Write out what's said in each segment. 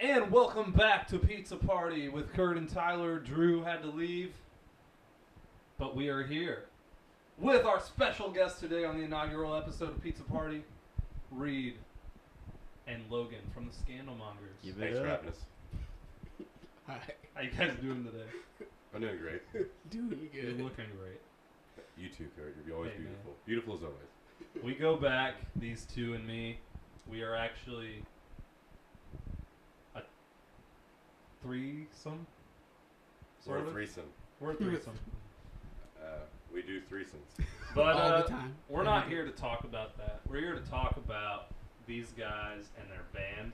And welcome back to Pizza Party with Kurt and Tyler. Drew had to leave, but we are here with our special guest today on the inaugural episode of Pizza Party, Reid and Logan from the Scandalmongers. Thanks for having us. Hi. How you guys doing today? I'm doing great. Doing good. You're looking great. You too, Kurt. You're always Hey, beautiful. man. Beautiful as always. We go back, these two and me. We are actually a threesome. We're a Sort of? threesome. We're a threesome. We do threesomes. But All the time. we're not here to talk about that. We're here to talk about these guys and their band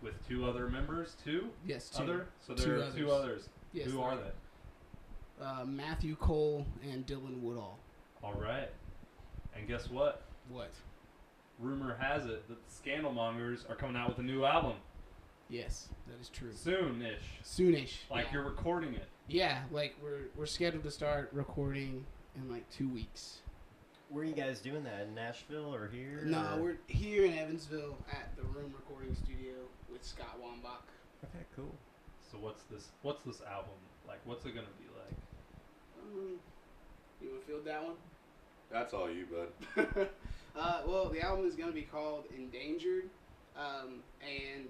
with two other members. Two? Yes, two. Other? So there are two others. Yes, Who there are are. they? Matthew Cole and Dylan Woodall. All right. And guess what? What? Rumor has it that the Scandalmongers are coming out with a new album Yes, that is true. soon-ish. Soonish. Like yeah. you're recording it. Yeah, like we're scheduled to start recording in like 2 weeks. Where are you guys doing that? In Nashville or here? No, or? we're here in Evansville at the Room Recording Studio with Scott Wambach. Okay, cool. So what's this album like? What's it gonna be like? You want to field that one? That's all you, bud. Well, the album is going to be called Endangered, and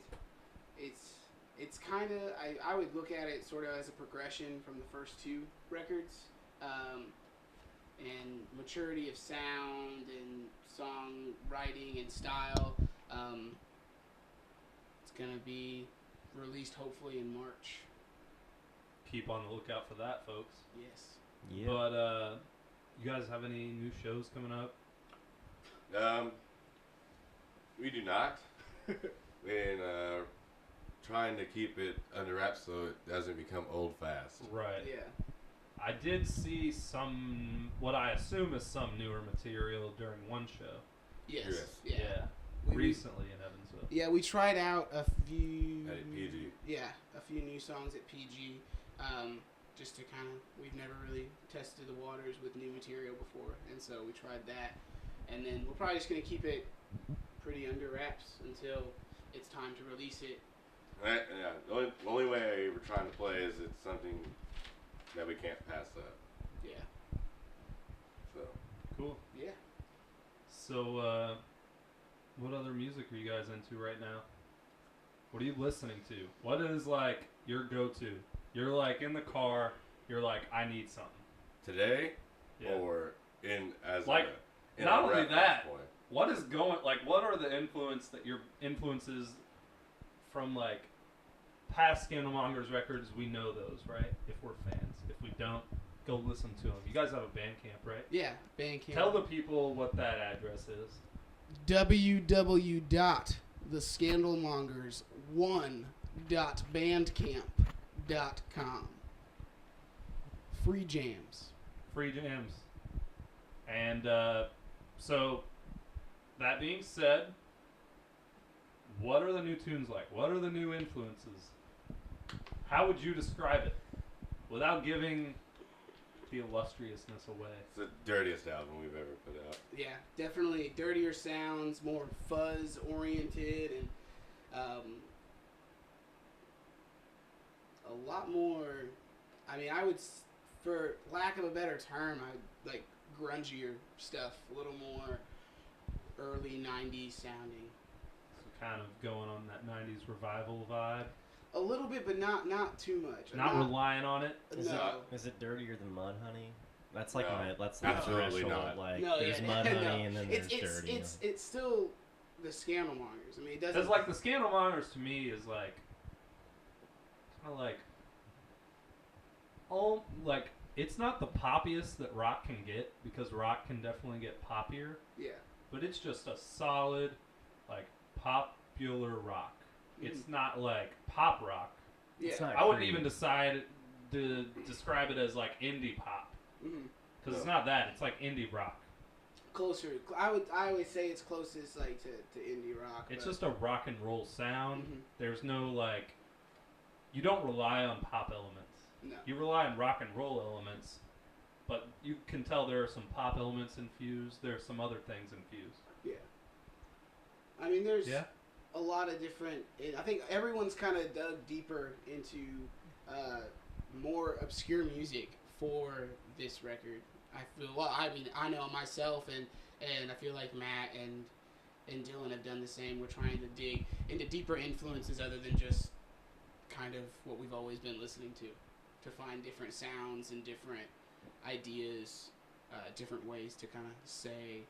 it's kind of, I would look at it sort of as a progression from the first two records, and maturity of sound and songwriting and style. It's going to be released hopefully in March. Keep on the lookout for that, folks. Yes. Yeah. But you guys have any new shows coming up? We do not. And trying to keep it under wraps so it doesn't become old fast. Right. Yeah. I did see what I assume is some newer material during one show. Yes. Yes. Yeah. Recently in Evansville. Yeah, we tried out a few. At PG. Yeah, a few new songs at PG, just to kind of, we've never really tested the waters with new material before, and so we tried that, and then we're probably just gonna keep it pretty under wraps until it's time to release it. Right, yeah. The only way we're trying to play is it's something that we can't pass up. Yeah. So Cool. Yeah. So, what other music are you guys into right now? What are you listening to? What is like your go-to? You're like in the car. You're like, I need something. today, Yeah. or in as Like, in not a only reference that, point. What is going like? What are the influences from like past Scandalmongers records? We know those, right? If we're fans. If we don't, go listen to them. You guys have a Bandcamp, right? Yeah. Bandcamp. Tell the people what that address is. www.thescandalmongers1.bandcamp.com. Free jams. Free jams. And so, that being said, what are the new tunes like? What are the new influences? How would you describe it without giving the illustriousness away? It's the dirtiest album we've ever put out. Yeah, definitely dirtier sounds, more fuzz oriented, and a lot more. I mean, for lack of a better term, I like grungier stuff, a little more early '90s sounding. So kind of going on that 90s revival vibe. A little bit, but not too much. Not relying on it. No. Is it dirtier than Mudhoney? That's like No, that's the absolutely threshold. not. Like No, there's yeah, Mudhoney no. and then It's there's dirty. it's still the Scandalmongers. I mean, it doesn't. Because like the Scandalmongers to me is like kind of like like it's not the poppiest that rock can get, because rock can definitely get poppier, Yeah. but it's just a solid like popular rock. It's not like pop rock. Yeah. It's not I wouldn't cream. even decide to describe it as like indie pop, Mm-hmm. because it's not that. It's like indie rock. Closer. I would say it's closest like to indie rock. It's but- just a rock and roll sound. Mhm. There's no like, you don't rely on pop elements. No. You rely on rock and roll elements, but you can tell there are some pop elements infused. There are some other things infused. Yeah. I mean, there's. Yeah. a lot of different. I think everyone's kind of dug deeper into more obscure music for this record. I feel I know myself, and I feel like Matt and Dylan have done the same. We're trying to dig into deeper influences other than just kind of what we've always been listening to find different sounds and different ideas, different ways to kind of say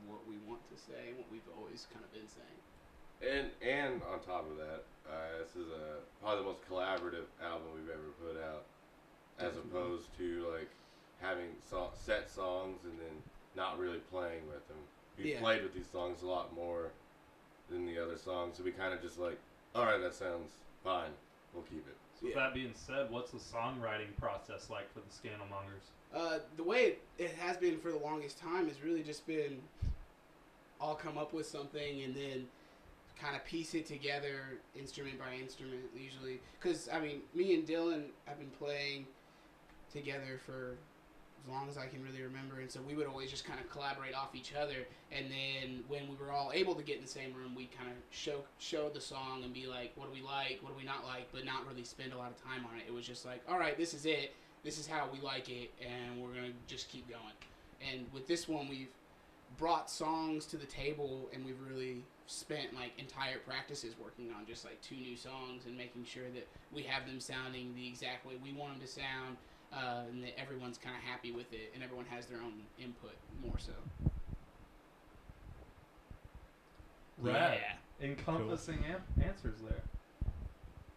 what we want to say and what we've always kind of been saying. And on top of that, this is probably the most collaborative album we've ever put out, as opposed to like having set songs and then not really playing with them. We played with these songs a lot more than the other songs, so we kind of just like, all right, that sounds fine, we'll keep it. So with that being said, what's the songwriting process like for the Scandalmongers? The way it has been for the longest time has really just been, I'll come up with something and then kind of piece it together instrument by instrument usually. Because, I mean, me and Dylan have been playing together for as long as I can really remember, and so we would always just kind of collaborate off each other, and then when we were all able to get in the same room, we'd kind of show the song and be like, what do we like, what do we not like, but not really spend a lot of time on it. It was just like, all right, this is it, this is how we like it, and we're going to just keep going. And with this one, we've brought songs to the table, and we've really spent like entire practices working on just like 2 new songs and making sure that we have them sounding the exact way we want them to sound, and that everyone's kind of happy with it, and everyone has their own input more so. Right. Yeah. Encompassing answers there.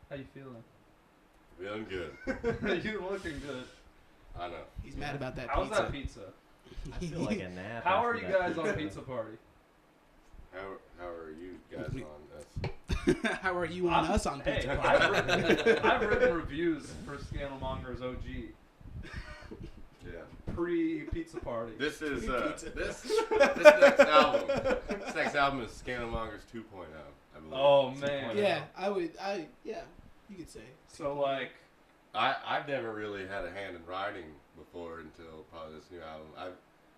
How you feeling? Feeling good. You looking good. I know. He's mad about that How's pizza. that pizza? I feel like a nap. How after are you that guys on pizza. Pizza Party? How are you guys on us? How are you on us on Hey, pizza? I've written reviews for Scandalmongers OG. Yeah. Pre-Pizza Party. This is Pizza. this next album. This next album is Scandalmongers 2.0, I believe. Oh, man. Yeah, yeah, you could say. So, like, I've never really had a hand in writing before until probably this new album.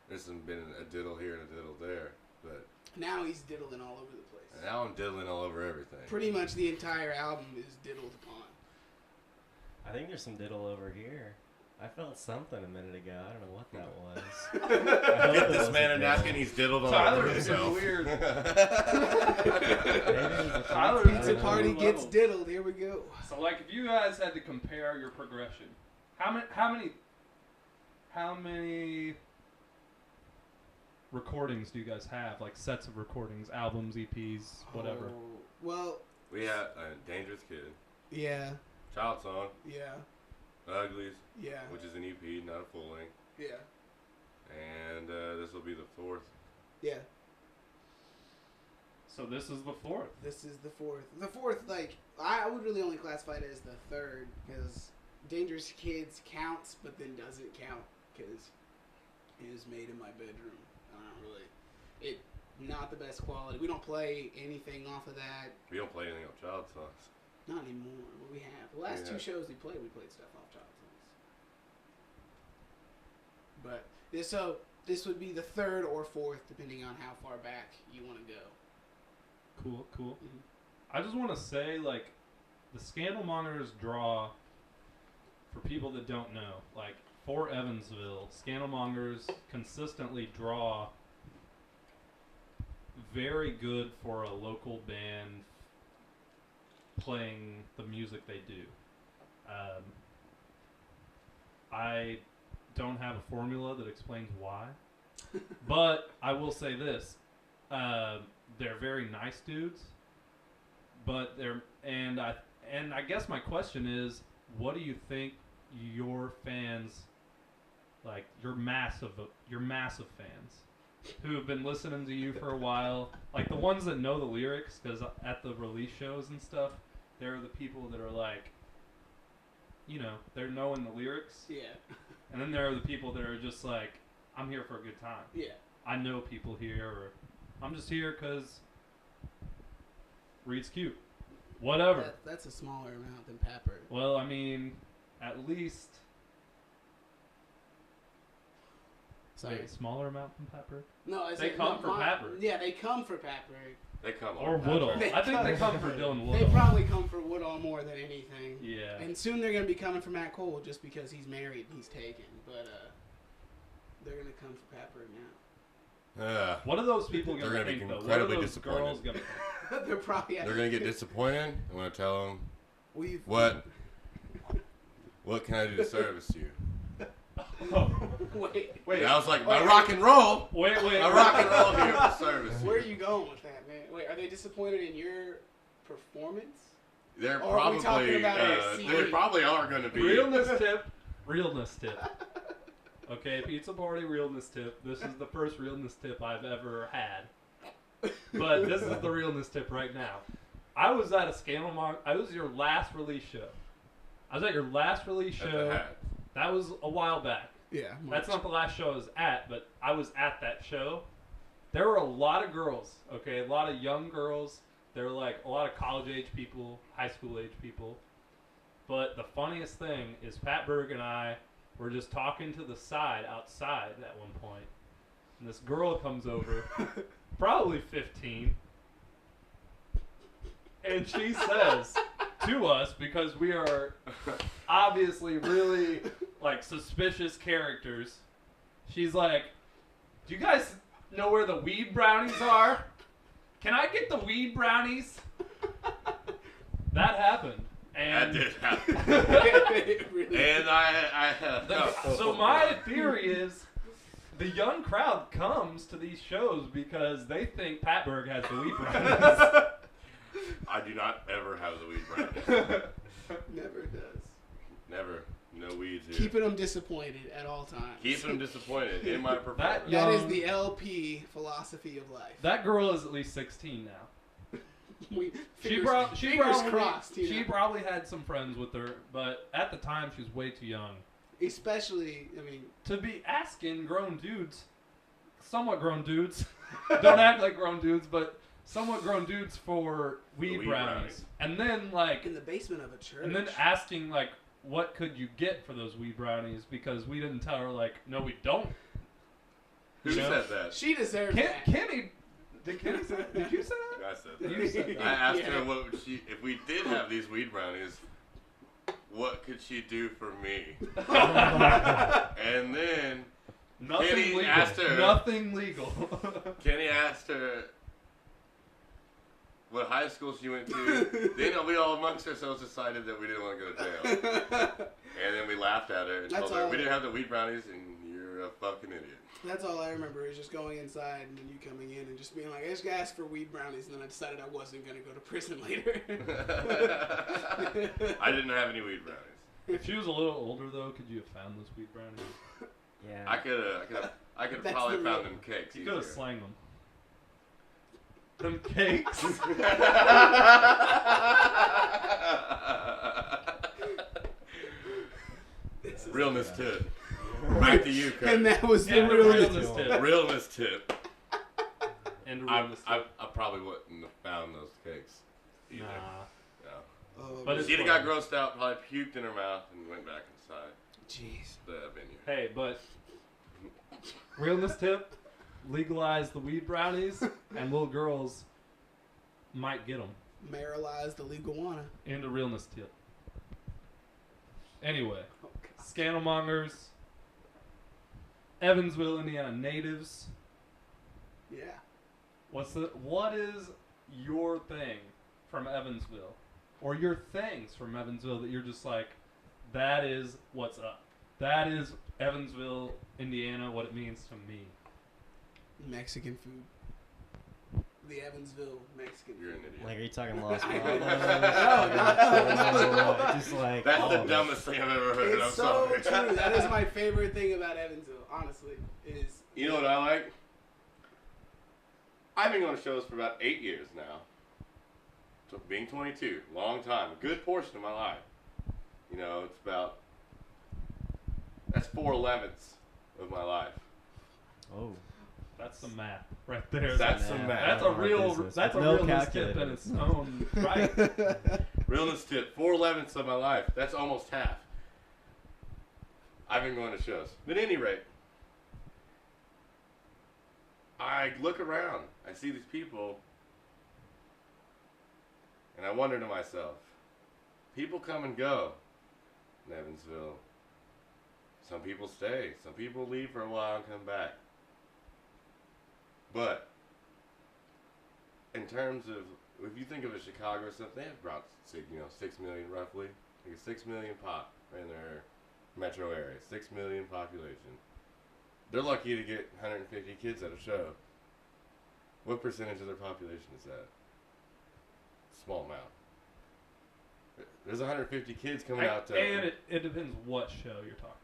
There's been a diddle here and a diddle there, but Now he's diddling all over the place. now I'm diddling all over everything. Pretty much the entire album is diddled upon. I think there's some diddle over here. I felt something a minute ago. I don't know what that was. I hope Get it this wasn't man a diddle. napkin. He's diddled all Tyler over is himself. weird. Maybe it was a Tyler pizza. is Pizza a party new gets level. diddled. Here we go. So, like, if you guys had to compare your progression, how many recordings do you guys have? Like, sets of recordings, albums, EPs, whatever. Oh, well, We have a Dangerous Kid, yeah, Child Song, yeah, Uglies, yeah, which is an EP, not a full length, yeah, and this will be the 4th. yeah. So this is the 4th. This is the 4th. The 4th, like, I would really only classify it as the 3rd because Dangerous Kids counts, but then doesn't count because it was made in my bedroom. Not the best quality. We don't play anything off of that. We don't play anything on Child Songs. Not anymore. What we have. The last 2 shows we played stuff off Child Songs. But this would be the 3rd or 4th, depending on how far back you want to go. Cool. Mm-hmm. I just want to say, like, the Scandalmongers draw, for people that don't know, like, for Evansville, Scandalmongers consistently draw very good for a local band playing the music they do. I don't have a formula that explains why, but I will say this. They're very nice dudes, but I guess my question is, what do you think your fans, like your massive fans, who have been listening to you for a while, like the ones that know the lyrics, because at the release shows and stuff, they're the people that are like, you know, they're knowing the lyrics, Yeah. and then there are the people that are just like, I'm here for a good time. Yeah. I know people here, or I'm just here because Reid's cute. Whatever. That's a smaller amount than Pepper. Well, I mean, at least Sorry. a smaller amount than Pepper. No, I They said, come for Pepper. Yeah, they come for Pepper. They come Or on. Woodall. They I think they come- come for Dylan They Woodall. probably come for Woodall more than anything. Yeah. And soon they're going to be coming for Matt Cole just because he's married and he's taken. But they're going to come for Pat Berg now. What are those people They're gonna gonna be think though? What are incredibly those disappointed. girls gonna think? They're probably They're gonna get disappointed. I'm gonna tell them We've what can I do to service you? wait. Wait. I was like, my rock and roll. Wait. My rock and roll here for service. Where are you going with that, man? Wait, are they disappointed in your performance? They're Or are we talking probably about a they CD? probably are gonna be. Realness tip. Realness tip. Okay, pizza party realness tip. This is the first realness tip I've ever had. But this is the realness tip right now. I was at a Scandalmongers. I was your last release show. I was at your last release At the show. hat. That was a while back. Yeah. That's not the last show I was at, but I was at that show. There were a lot of girls, okay? A lot of young girls. There were like a lot of college age people, high school age people. But the funniest thing is Pat Berg and I were just talking to the side outside at one point. And this girl comes over, probably 15. And she says to us, because we are obviously really like suspicious characters, she's like, "Do you guys know where the weed brownies are? Can I get the weed brownies?" That happened. That And did happen. It really- And so my theory is the young crowd comes to these shows because they think Pat Berg has the weed brownies. I do not ever have the weed brownies. Never does. Never. No weeds here. Keeping them disappointed at all times. Keep them disappointed in my performance. Yeah. That is Young- the LP philosophy of life. That girl is at least 16 now. Fingers Probably, crossed. You she know? probably had some friends with her, but at the time she was way too young Especially, I mean, to be asking grown dudes, somewhat grown dudes, don't act like grown dudes, but somewhat grown dudes for weed weed brownies. brownies. And then like, in the basement of a church. and then asking like, what could you get for those weed brownies? Because we didn't tell her like, no, we don't. Who You know? said that? She deserves that. Kenny, did Kenny say that? Did you say that? I said that. You said that. I asked Yeah. her what would she, if we did have these weed brownies, what could she do for me? And then Nothing Kenny legal. asked her- Nothing legal. Kenny asked her what high school she went to. Then we all amongst ourselves decided that we didn't want to go to jail. And then we laughed at her and That's told her all. we didn't have the weed brownies and you're a fucking idiot. That's all I remember is just going inside and then you coming in and just being like, I just asked for weed brownies, and then I decided I wasn't going to go to prison later. I didn't have any weed brownies. If she was a little older though, could you have found those weed brownies? Yeah. I could have That's probably the found real- them cakes. You could have easier. slanged them. Them cakes. Realness tip. Back to you, Kurt. And that was the And a realness. realness tip. Realness tip. And a I, realness I, tip. I probably wouldn't have found those cakes either. Nah. No. Oh, But it's She'd have got funny. grossed out, probably puked in her mouth, and went back inside jeez. the venue. Hey, but realness tip: legalize the weed brownies, and little girls might get them. Marijuana the legal wanna. And a realness tip. Anyway, Oh, God. Scandalmongers, Evansville, Indiana natives. Yeah. What is your thing from Evansville, or your things from Evansville that you're just like, that is what's up. That is Evansville, Indiana. What it means to me. Mexican food. The Evansville Mexican You're an food. idiot. Like, are you talking Los I- Alamos? No, Just like That's all the of it. dumbest thing I've ever heard. I'm It's so sorry. true. That is my favorite thing about Evansville, honestly. Is You know what I like? I've been going to shows for about 8 years now. So being 22, long time, a good portion of my life. You know, it's about, that's 4/11 of my life. Oh. That's some math right there. That's Yeah, some I math. That's a don't know real. business. That's a No realness tip calculator. in its own right. Realness tip, 4/11 of my life. That's almost half. I've been going to shows. But at any rate, I look around. I see these people And I wonder to myself, people come and go in Evansville. Some people stay. Some people leave for a while and come back. But in terms of, if you think of a Chicago or something, they have about 6 million roughly. Like 6 million pop in their metro area. 6 million population. They're lucky to get 150 kids at a show. What percentage of their population is that? Small amount. There's 150 kids coming out to... And it depends what show you're talking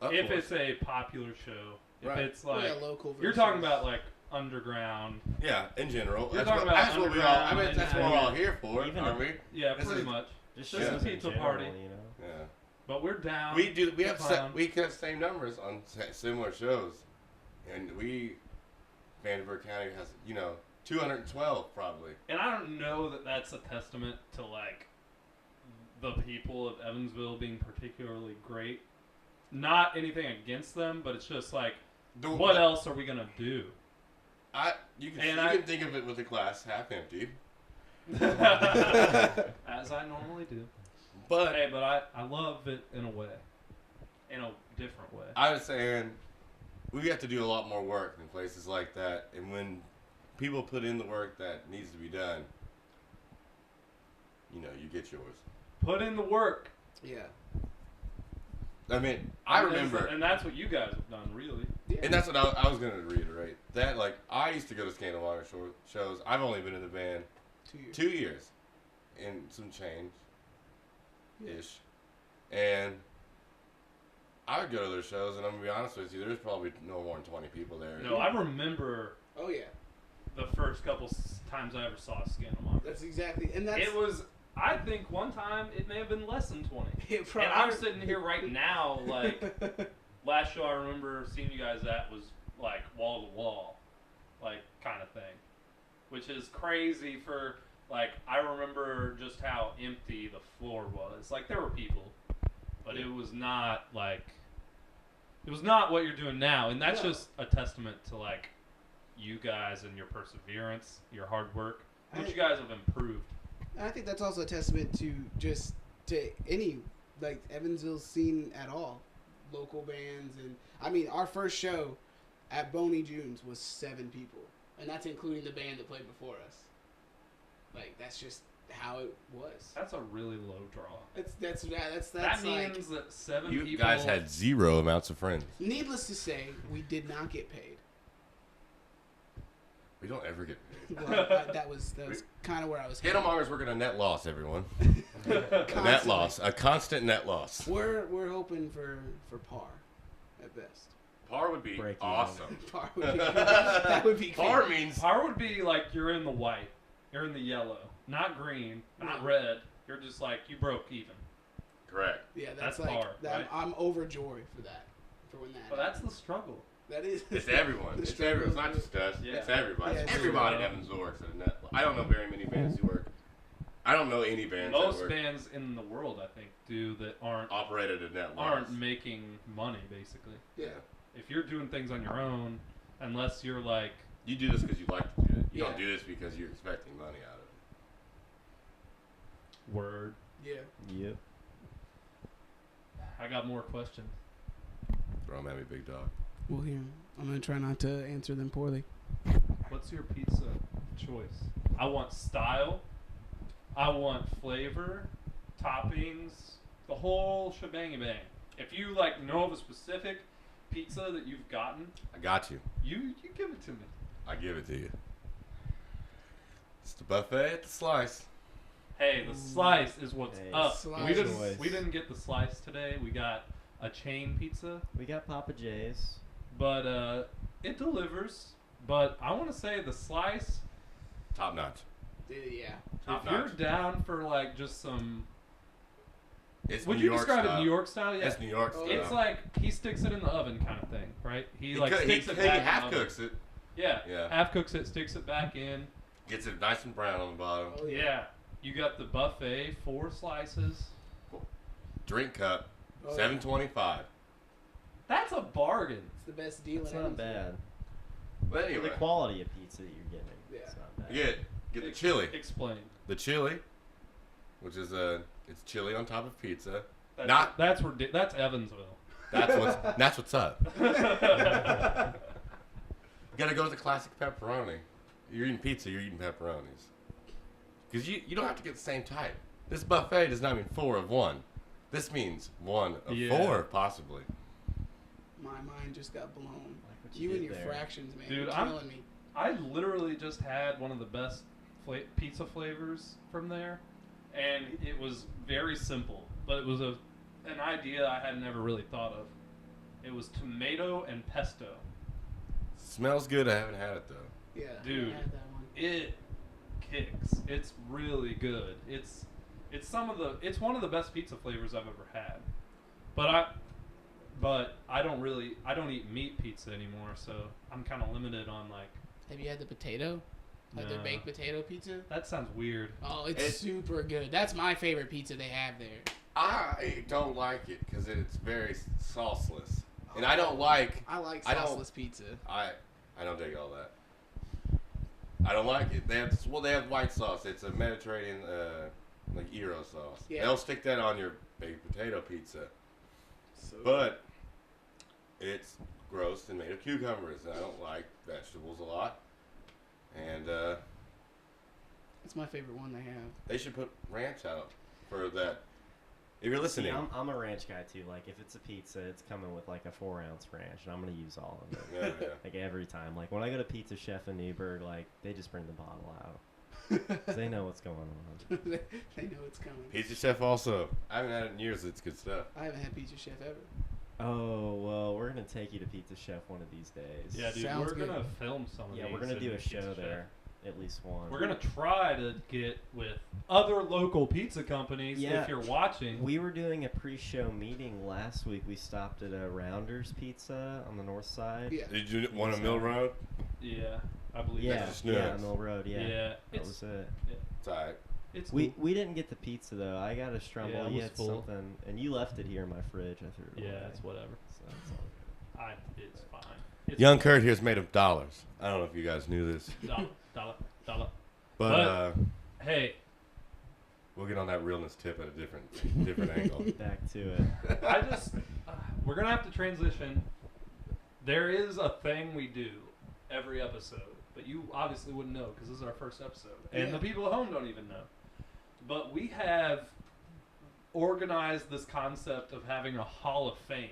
about. If it's a popular show, if it's like... local you're talking about like underground. Yeah, in general. You're That's talking what, about that's what we all... I mean, underground that's what we're all here for, Even aren't we? Yeah, This pretty is- much. Just Yeah. shows It's a in pizza general, party. you know. Yeah. But we're down. We to have clown. we have same numbers on similar shows, and Vandenberg County has 212 probably. And I don't know that that's a testament to like the people of Evansville being particularly great. Not anything against them, but it's just like, what else are we gonna do? You can think of it with the glass half empty. As I normally do. But I love it in a way, in a different way. I was saying we have to do a lot more work in places like that, and when people put in the work that needs to be done, you get yours. Put in the work. Yeah. I mean, I remember, and that's what you guys have done, really. Yeah. and that's what I was going to reiterate. That I used to go to Scandalmongers shows. I've only been in the band 2 years. 2 years, and some change. Ish. And I would go to their shows, and I'm going to be honest with you, there's probably no more than 20 people there. No, I remember Oh yeah. the first couple times I ever saw Scandalmongers. That's exactly, and that's It was, I think one time it may have been less than 20. it And I'm sitting here right now, like, last show I remember seeing you guys at was, like, wall to wall, like, kind of thing. Which is crazy for, like, I remember just how empty the floor was. Like, there were people, but it was not, like, it was not what you're doing now. And that's just a testament to, like, you guys and your perseverance, your hard work, which you guys have improved. I think that's also a testament to any like Evansville scene at all, local bands, and I mean our first show at Boney June's was 7 people, and that's including the band that played before us. Like that's just how it was. That's a really low draw. That's That like, means that 7 You people... guys had 0 amounts of friends. needless to say, we did not get paid. We don't ever get paid. Well, that was kind of where I was headed. Scandalmongers working a net loss, everyone. Constantly. Net loss. A constant net loss. We're hoping for par, at best. Par would be Break even. awesome. Par would be that would be Par great. means Par would be like you're in the white, you're in the yellow, not green, not No. red. You're just like you broke even. correct. Yeah, That's like par, that, right? I'm overjoyed for that. For when that. But that's the struggle. that is. It's everyone. The It's struggle everyone. It's not is- just us. Yeah. It's everybody. Yeah, it's Everybody in everyone. Evansville works at a net. I don't know very many bands who work. I don't know any bands that Most work bands in the world, I think, do that aren't operated at net loss. aren't making money. Basically, Yeah. if you're doing things on your own, unless you're like, You do this because you like to do it. You Yeah. don't do this because you're expecting money out of it. word, Yeah. Yep. I got more questions. Throw them at me, big dog. Well, here I'm gonna try not to answer them poorly. What's your pizza choice? I want style. I want flavor, toppings, the whole shebang bang. If you like know of a specific pizza that you've gotten, I got you. you give it to me. I give it to you. It's the buffet at the slice. Hey, the slice is what's Hey, up. slice choice. We didn't get the slice today. We got a chain pizza, We got Papa J's. but it delivers. But I want to say the slice. Top notch. Yeah. Top If you're notch. down for like just some, It's would New you York describe style. it New York style? Yeah, It's New York Oh, style. it's like he sticks it in the oven kind of thing, right? He like he sticks it back in the half oven. cooks it. Yeah, Yeah. half cooks it, sticks it back in. Gets it nice and brown on the bottom. Oh, Yeah, you got the buffet, 4 slices. Drink cup, Oh, $7.25. That's a bargain. It's the best deal. It's in not Evansville. bad. But For anyway, the quality of pizza that you're getting, Yeah. it's not bad. get the chili. Explain. the chili, which is it's chili on top of pizza. That's Evansville. That's what's up. You gotta go with the classic pepperoni. You're eating pizza, you're eating pepperonis. Because you don't have to get the same type. This buffet does not mean 4 of 1. This means 1 of 4, possibly. My mind just got blown. Like what You did and your there. fractions, man. Dude, You're killing me. I literally just had one of the best pizza flavors from there, and it was very simple, but it was an idea I had never really thought of. It was tomato and pesto. Smells good. I haven't had it though. Yeah, Dude. I had that one. It kicks. It's really good. It's one of the best pizza flavors I've ever had. But I don't eat meat pizza anymore, so I'm kind of limited on like. Have you had the potato? Like their No. baked potato pizza? That sounds weird. Oh, it's super good. That's my favorite pizza they have there. I don't like it because it's very sauceless, and I don't like. I like I don't- sauceless pizza. I don't dig all that. I don't like it. They have white sauce. It's a Mediterranean like gyro sauce. Yeah. They'll stick that on your baked potato pizza, So but it's gross and made of cucumbers, and I don't like vegetables a lot. And it's my favorite one they have. they should put ranch out for that. If you're See, listening, I'm a ranch guy too. Like if it's a pizza, it's coming with like a 4-ounce ranch, and I'm gonna use all of it. yeah. Like every time. Like when I go to Pizza Chef in Newburgh, like they just bring the bottle out. 'Cause they know what's going on. They know it's coming. Pizza Chef also. I haven't had it in years. It's good stuff. I haven't had Pizza Chef ever. Oh well, we're gonna take you to Pizza Chef one of these days. Yeah, dude, Sounds we're good. gonna film some of Yeah, these. we're gonna in do a Pizza show Chef. there, at least one. We're gonna try to get with other local pizza companies. Yeah. If you're watching, We were doing a pre-show meeting last week. We stopped at a Rounders Pizza on the north side. Yeah. Did you want a Mill Road? yeah, I believe. Yeah, just yeah, nuts. Mill Road. Yeah, Yeah, that it's was it. It's alright. it's We cool. we didn't get the pizza though. I got a Strumble. Yeah, it you was had full. something, and you left it here in my fridge. I threw it away. Yeah, it's whatever. So it's all It's fine. It's Young Kurt here's made of dollars. I don't know if you guys knew this, dollar. but Hey, we'll get on that realness tip at a different angle. good. Back to it. I just we're gonna have to transition. There is a thing we do every episode, but you obviously wouldn't know because this is our first episode, and Yeah. the people at home don't even know. But we have organized this concept of having a Hall of Fame.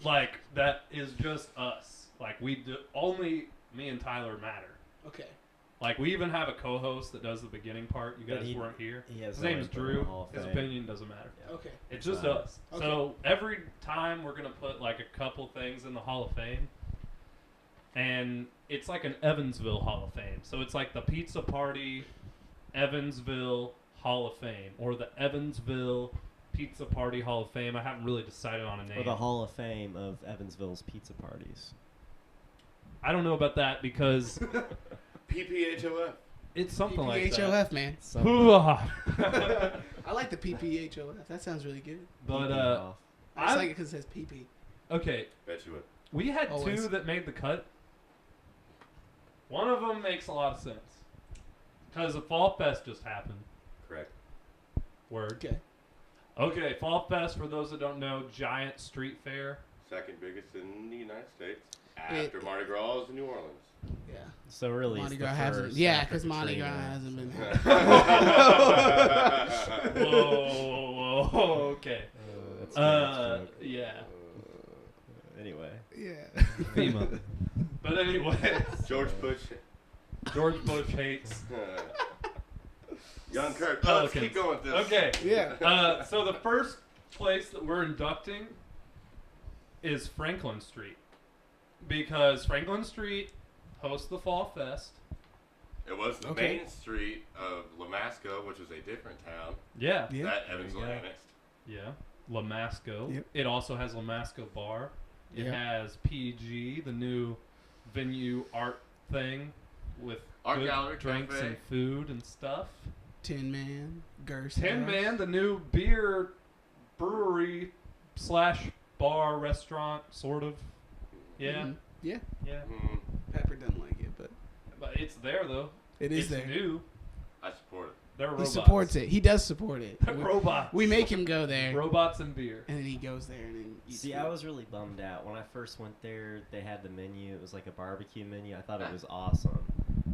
Like that is just us. Like we do, only me and Tyler matter. Okay. Like we even have a co-host that does the beginning part. You But guys he- weren't here. He has His no name is input in the Drew. Hall of His Fame. opinion doesn't matter. Yeah. Okay. It's just Fine. us. Okay. So every time we're gonna put like a couple things in the Hall of Fame, and it's like an Evansville Hall of Fame. So it's like the Pizza Party Evansville Hall of Fame, or the Evansville Pizza Party Hall of Fame. I haven't really decided on a name. Or the Hall of Fame of Evansville's pizza parties. I don't know about that because PPHOF. it's something like that. PPHOF, man. Something Hoo-ah. I like the PPHOF. That sounds really good. But PP off. I just I- like it because it says PP. okay, Bet you would. we had Always. two that made the cut. One of them makes a lot of sense because the Fall Fest just happened. Correct. Word. Okay. Okay, Fall Fest, for those that don't know, giant street fair. Second biggest in the United States after Mardi Gras is in New Orleans. Yeah. So really, Mardi it's the Gras hasn't. first Yeah, after because Mardi Gras Katrina. hasn't been. Whoa, okay. That's a bad joke. Yeah. Anyway. Yeah. FEMA. But anyway, George Bush. George Bush hates. Young Kurt. Let's Pelicans. keep going with this. Okay. Yeah. So the first place that we're inducting is Franklin Street. Because Franklin Street hosts the Fall Fest. It was the Okay. main street of Lamasco, which was a different town Yeah. Yeah. that Evansville There you go. annexed. Yeah. Lamasco. Yep. It also has Lamasco Bar. It Yep. has PG, the new venue art thing with Art good gallery, drinks cafe. and food and stuff. Tin Man. Gerst. Tin Man, the new beer brewery / bar restaurant, sort of. Yeah. Mhm. Yeah. Yeah. Mm. Pepper doesn't like it, but But it's there though. it is It's there. new. I support it. They're He robots. supports it. He does support it. They're robots. We make him go there, Robots and beer. and then he goes there and then eats See, food. I was really bummed out when I first went there. They had the menu. It was like a barbecue menu. I thought it was awesome.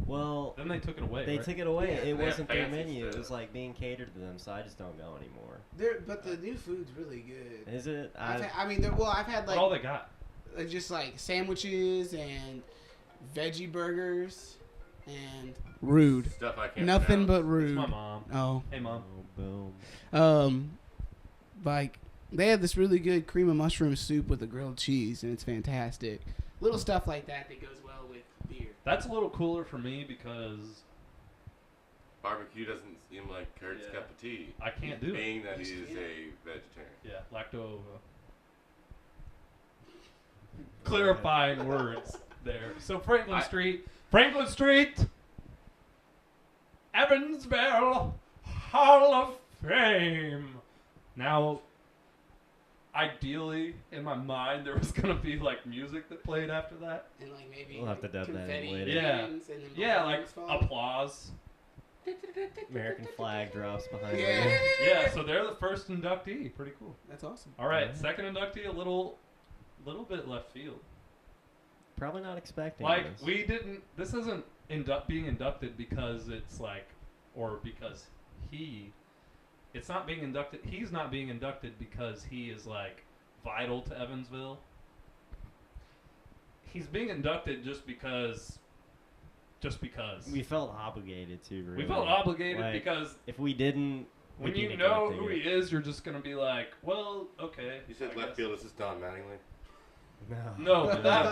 Well, Then they took it away. they right? took it away. Yeah, it they have wasn't their fancy menu. It stuff. was like being catered to them, so I just don't go anymore. But the new food's really good. Is it? I've had What all like they got? just like sandwiches and veggie burgers and rude. Stuff I can't Nothing but pronounce. It's rude. my mom. Oh, Hey, mom. Oh, boom. like they have this really good cream of mushroom soup with a grilled cheese, and it's fantastic. Little stuff like that goes well with beer. That's a little cooler for me because Barbecue doesn't seem like Kurt's Yeah. cup of tea. I can't do it. Being that he Yeah. is a vegetarian. Yeah, lacto. Clarifying words there. So Franklin Street, Evansville, Hall of Fame. Now, ideally, in my mind, there was gonna be like music that played after that. And like maybe We'll have to dub that in confetti later. Yeah. cans and then Yeah, balloons like fall. applause. American flag drops behind Yeah. me. Yeah, so they're the first inductee. Pretty cool. That's awesome. All right, Yeah. second inductee, a little bit left field. Probably not expecting Like this. we didn't. This isn't being inducted because it's like, or because he. It's not being inducted. He's not being inducted because he is like vital to Evansville. He's being inducted just because. We felt obligated to. Really. We felt obligated Like, because if we didn't, when we'd be you know neglecting who it. he is, you're just gonna be like, well, okay. You said I left guess. field. This is Don Mattingly. No, but that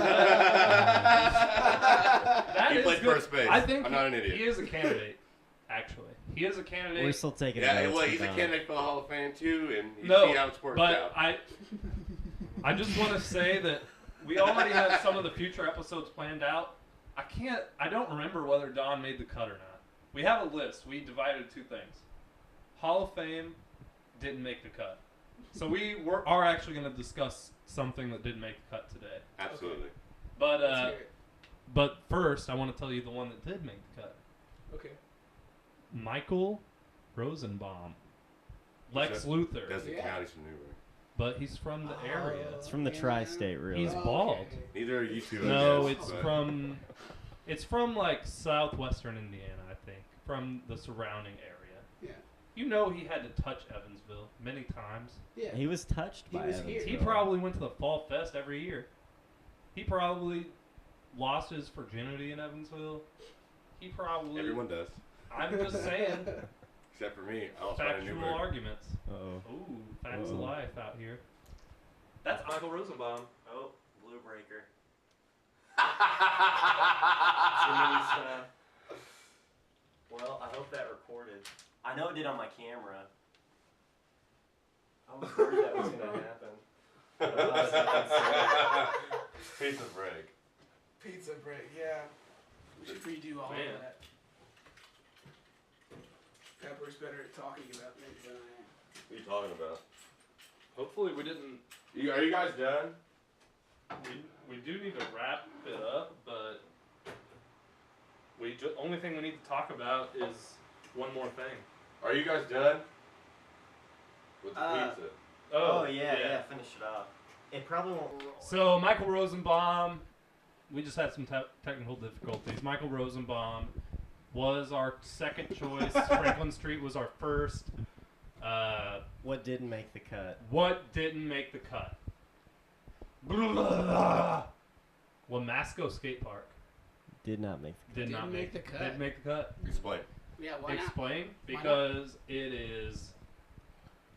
He is played good. first base. I think I'm not an idiot. he is a candidate. Actually, he is a candidate. We're still taking. Yeah, notes well, from he's a Don. candidate for the Hall of Fame too, and you No, see how it's worked but out. I just want to say that we already have some of the future episodes planned out. I don't remember whether Don made the cut or not. We have a list. We divided two things. Hall of Fame didn't make the cut. So we are actually going to discuss something that didn't make the cut today. Absolutely. But Let's hear it. but first, I want to tell you the one that did make the cut. Okay. Michael Rosenbaum. Lex Luthor. Doesn't Yeah. count. He's from Newburgh. But he's from the area. It's from the tri-state, really. He's bald. Okay. Neither are you two. I No, guess, it's from like southwestern Indiana, I think, from the surrounding area. Yeah. You know he had to touch Evansville many times. Yeah. He was touched He by was here. Evansville. He probably went to the Fall Fest every year. He probably lost his virginity in Evansville. He probably. Everyone does, I'm just saying. except for me. I was from Factual Newburgh. arguments. Uh-oh. Ooh, facts of Uh-oh. life out here. That's Michael Rosenbaum. Oh, blue breaker. Well, I hope that recorded. I know it did on my camera. I was worried that was going to happen. Piece of break. Pizza break. Yeah. We should redo all Man. of that. Pepper's better at talking about things than I am. What are you talking about? Hopefully we didn't. Are you guys done? We do need to wrap it up, but only thing we need to talk about is one more thing. Are you guys done? With the pizza. Oh, yeah, finish it off. It probably won't roll. So Michael Rosenbaum, we just had some technical difficulties. Michael Rosenbaum was our second choice. Franklin Street was our first. What didn't make the cut? What didn't make the cut? Wamasco Skate Park Did not make the cut. did not Didn't make the cut. Didn't make the cut. Explain. Yeah, why not? Explain. Why not? Because it is.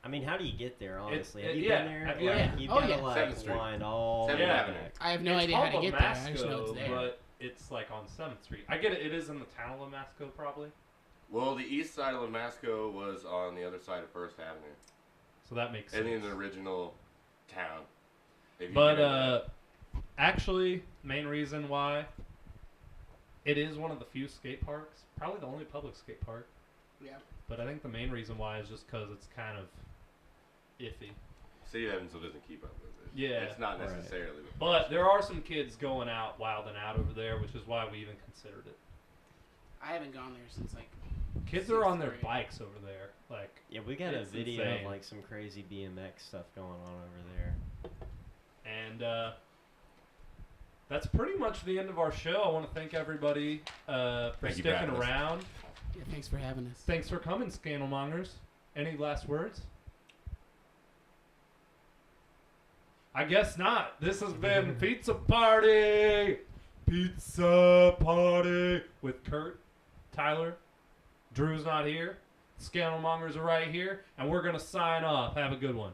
I mean, how do you get there, honestly? Have you yeah, been there? have you Like, ever- you've Oh, got to, yeah. like, 7th Street. wind all the 7th way Avenue. back. I have no It's idea how to called get there. I just know Wamasco, it's there. but it's like on 7th Street. I get it. It is in the town of Wamasco, probably. Well, the east side of Lamasco was on the other side of First Avenue. So that makes sense. And in the original town. If you But get into actually, main reason why it is one of the few skate parks, probably the only public skate park. Yeah. But I think the main reason why is just because it's kind of iffy. City of Evansville doesn't keep up with it. Yeah. It's not Right. necessarily. But there are some kids going out, wilding out over there, which is why we even considered it. I haven't gone there since like Kids are on their 6th grade. bikes over there. Like, Yeah, we got a It's video insane. of like some crazy BMX stuff going on over there. and that's pretty much the end of our show. I want to thank everybody for Thank you sticking for having us. around. Yeah, thanks for having us. Thanks for coming, Scandalmongers. Any last words? I guess not. This has been Pizza Party! Pizza Party! With Kurt, Tyler, Drew's not here, Scandalmongers are right here, and we're going to sign off. Have a good one.